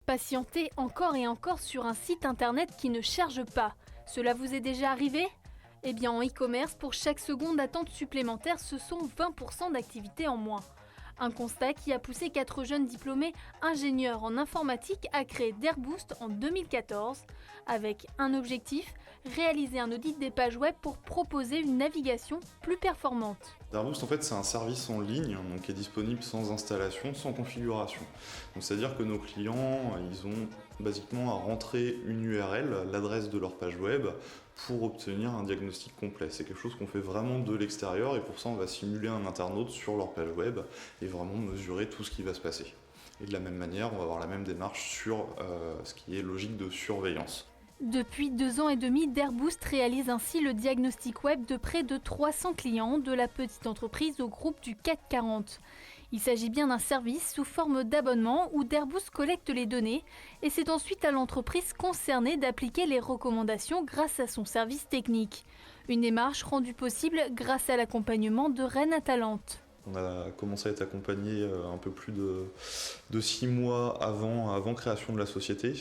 Patientez encore et encore sur un site internet qui ne charge pas. Cela vous est déjà arrivé ? Eh bien en e-commerce, pour chaque seconde d'attente supplémentaire, ce sont 20% d'activité en moins. Un constat qui a poussé 4 jeunes diplômés ingénieurs en informatique à créer Dairboost en 2014, avec un objectif, réaliser un audit des pages web pour proposer une navigation plus performante. Dairboost, en fait, c'est un service en ligne donc, qui est disponible sans installation, sans configuration. Donc, c'est-à-dire que nos clients, ils ont basiquement à rentrer une URL, l'adresse de leur page web, pour obtenir un diagnostic complet. C'est quelque chose qu'on fait vraiment de l'extérieur et pour ça, on va simuler un internaute sur leur page web et vraiment mesurer tout ce qui va se passer. Et de la même manière, on va avoir la même démarche sur ce qui est logique de surveillance. Depuis 2 ans et demi, Dairboost réalise ainsi le diagnostic web de près de 300 clients, de la petite entreprise au groupe du CAC 40. Il s'agit bien d'un service sous forme d'abonnement où Dairboost collecte les données et c'est ensuite à l'entreprise concernée d'appliquer les recommandations grâce à son service technique. Une démarche rendue possible grâce à l'accompagnement de Rennes Atalante. On a commencé à être accompagné un peu plus de 6 mois avant création de la société.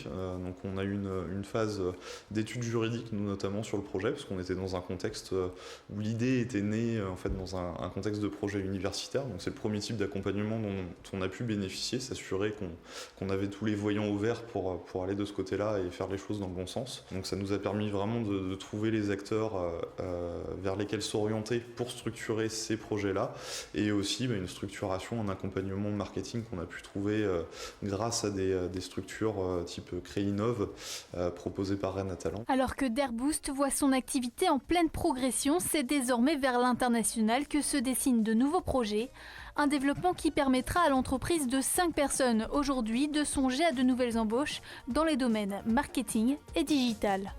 Donc on a eu une phase d'études juridiques, nous notamment sur le projet, parce qu'on était dans un contexte où l'idée était née en fait, dans un contexte de projet universitaire. Donc c'est le premier type d'accompagnement dont on a pu bénéficier, s'assurer qu'on avait tous les voyants ouverts pour aller de ce côté-là et faire les choses dans le bon sens. Donc ça nous a permis vraiment de trouver les acteurs vers lesquels s'orienter pour structurer ces projets-là. Et aussi une structuration, un accompagnement marketing qu'on a pu trouver grâce à des structures type Créinov proposées par Rennes Atalante. Alors que Dairboost voit son activité en pleine progression, c'est désormais vers l'international que se dessinent de nouveaux projets. Un développement qui permettra à l'entreprise de 5 personnes aujourd'hui de songer à de nouvelles embauches dans les domaines marketing et digital.